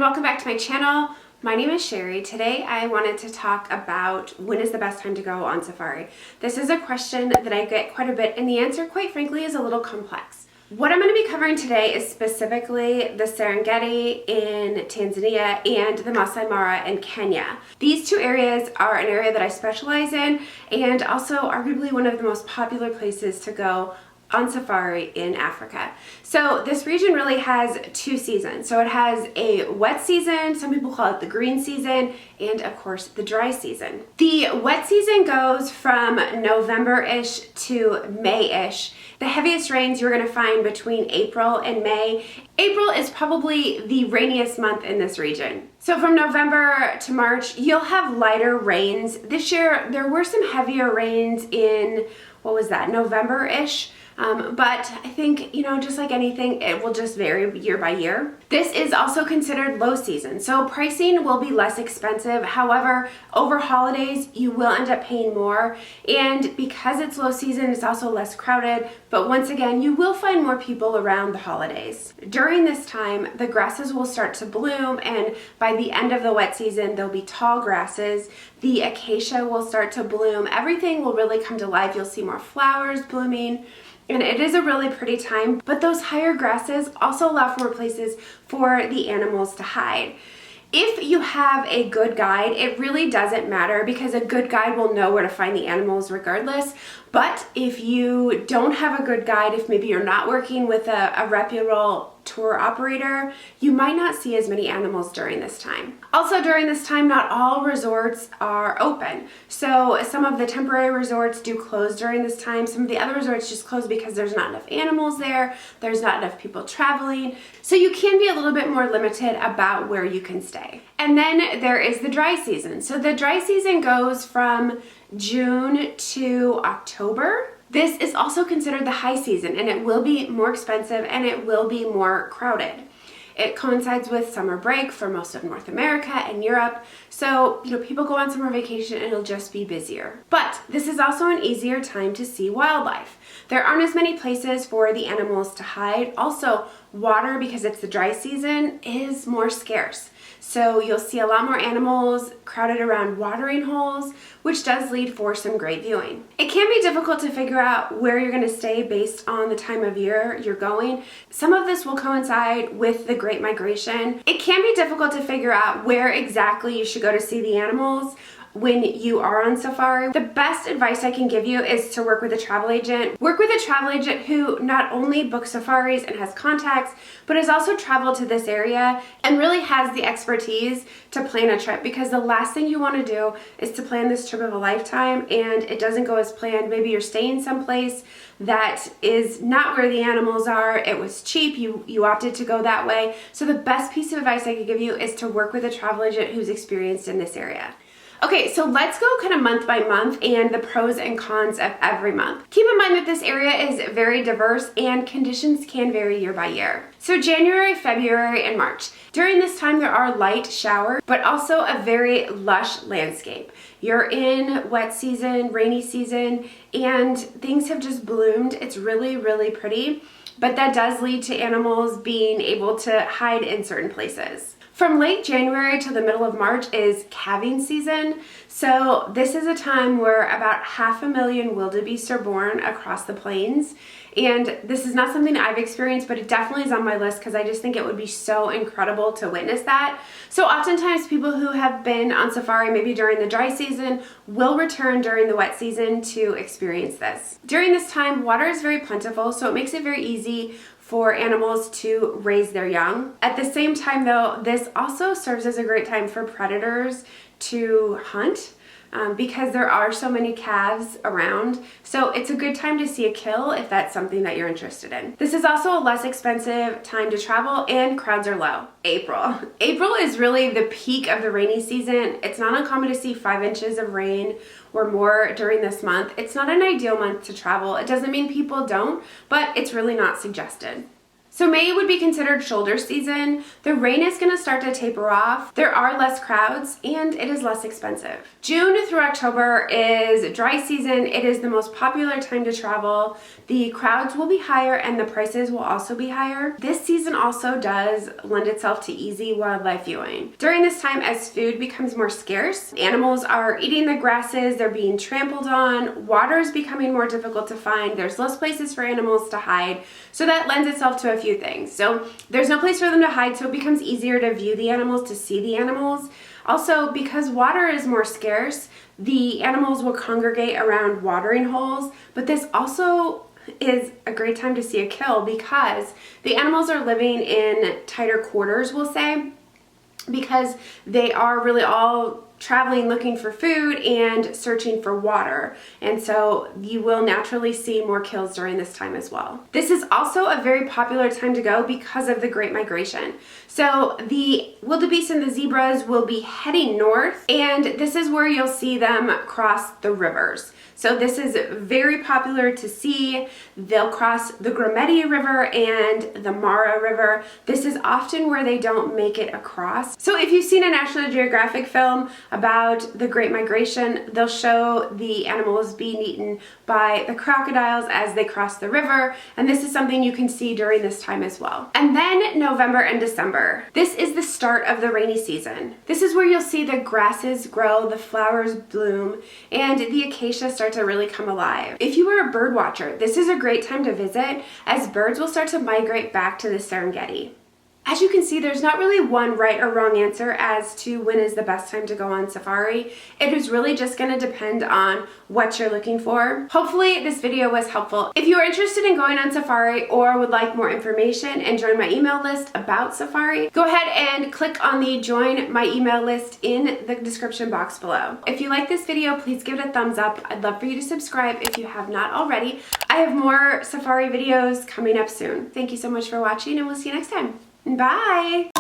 welcome back to my channel. My name is Sherry. Today I wanted to talk about when is the best time to go on safari. This is a question that I get quite a bit, and the answer, quite frankly, is a little complex. What I'm going to be covering today is specifically the Serengeti in Tanzania and the Masai Mara in Kenya. These two areas are an area that I specialize in and also arguably one of the most popular places to go on safari in Africa. So this region really has two seasons. So it has a wet season, some people call it the green season, and of course the dry season. The wet season goes from November-ish to May-ish. The heaviest rains you're gonna find between April and May. April is probably the rainiest month in this region. So from November to March, you'll have lighter rains. This year, there were some heavier rains in, November-ish. But I think, just like anything, it will just vary year by year. This is also considered low season, so pricing will be less expensive. However, over holidays, you will end up paying more. And because it's low season, it's also less crowded. But once again, you will find more people around the holidays. During this time, the grasses will start to bloom, and by the end of the wet season, there'll be tall grasses. The acacia will start to bloom. Everything will really come to life. You'll see more flowers blooming. And it is a really pretty time, but those higher grasses also allow for more places for the animals to hide. If you have a good guide, it really doesn't matter because a good guide will know where to find the animals regardless. But if you don't have a good guide, if maybe you're not working with a reputable tour operator, you might not see as many animals during this time. Also during this time, not all resorts are open. So some of the temporary resorts do close during this time. Some of the other resorts just close because there's not enough animals there. There's not enough people traveling. So you can be a little bit more limited about where you can stay. And then there is the dry season. So the dry season goes from June to October. This is also considered the high season, and it will be more expensive and it will be more crowded. It coincides with summer break for most of North America and Europe. So, people go on summer vacation and it'll just be busier. But this is also an easier time to see wildlife. There aren't as many places for the animals to hide. Also, water, because it's the dry season, is more scarce. So you'll see a lot more animals crowded around watering holes, which does lead for some great viewing. It can be difficult to figure out where you're going to stay based on the time of year you're going. Some of this will coincide with the Great Migration. It can be difficult to figure out where exactly you should go to see the animals when you are on safari. The best advice I can give you is to work with a travel agent. Work with a travel agent who not only books safaris and has contacts, but has also traveled to this area and really has the expertise to plan a trip, because the last thing you want to do is to plan this trip of a lifetime and it doesn't go as planned. Maybe you're staying someplace that is not where the animals are. It was cheap. You opted to go that way. So the best piece of advice I could give you is to work with a travel agent who's experienced in this area. Okay, so let's go kind of month by month and the pros and cons of every month. Keep in mind that this area is very diverse and conditions can vary year by year. So January, February, and March. During this time, there are light showers, but also a very lush landscape. You're in wet season, rainy season, and things have just bloomed. It's really, really pretty, but that does lead to animals being able to hide in certain places. From late January to the middle of March is calving season. So this is a time where about 500,000 wildebeest are born across the plains. And this is not something I've experienced, but it definitely is on my list because I just think it would be so incredible to witness that. So oftentimes people who have been on safari maybe during the dry season will return during the wet season to experience this. During this time, water is very plentiful, so it makes it very easy for animals to raise their young. At the same time though, this also serves as a great time for predators to hunt because there are so many calves around. So it's a good time to see a kill if that's something that you're interested in. This is also a less expensive time to travel and crowds are low. April. April is really the peak of the rainy season. It's not uncommon to see 5 inches of rain or more during this month. It's not an ideal month to travel. It doesn't mean people don't, but it's really not suggested. So May would be considered shoulder season. The rain is going to start to taper off. There are less crowds and it is less expensive. June through October is dry season. It is the most popular time to travel. The crowds will be higher and the prices will also be higher. This season also does lend itself to easy wildlife viewing. During this time, as food becomes more scarce, animals are eating the grasses, they're being trampled on, water is becoming more difficult to find, there's less places for animals to hide, so that lends itself to a few things. So there's no place for them to hide, so it becomes easier to view the animals, to see the animals. Also, because water is more scarce, the animals will congregate around watering holes, but this also is a great time to see a kill because the animals are living in tighter quarters, we'll say, because they are really all traveling looking for food and searching for water, and so you will naturally see more kills during this time as well. This is also a very popular time to go because of the Great Migration. So the wildebeest and the zebras will be heading north, and this is where you'll see them cross the rivers. So this is very popular to see. They'll cross the Grometi River and the Mara River. This is often where they don't make it across. So if you've seen a National Geographic film about the Great Migration, they'll show the animals being eaten by the crocodiles as they cross the river, and this is something you can see during this time as well. And then November and December. This is the start of the rainy season. This is where you'll see the grasses grow, the flowers bloom, and the acacia start to really come alive. If you are a bird watcher, this is a great time to visit as birds will start to migrate back to the Serengeti. As you can see, there's not really one right or wrong answer as to when is the best time to go on safari. It is really just going to depend on what you're looking for. Hopefully this video was helpful. If you are interested in going on safari or would like more information and join my email list about safari, go ahead and click on the join my email list in the description box below. If you like this video, please give it a thumbs up. I'd love for you to subscribe if you have not already. I have more safari videos coming up soon. Thank you so much for watching, and we'll see you next time. Bye!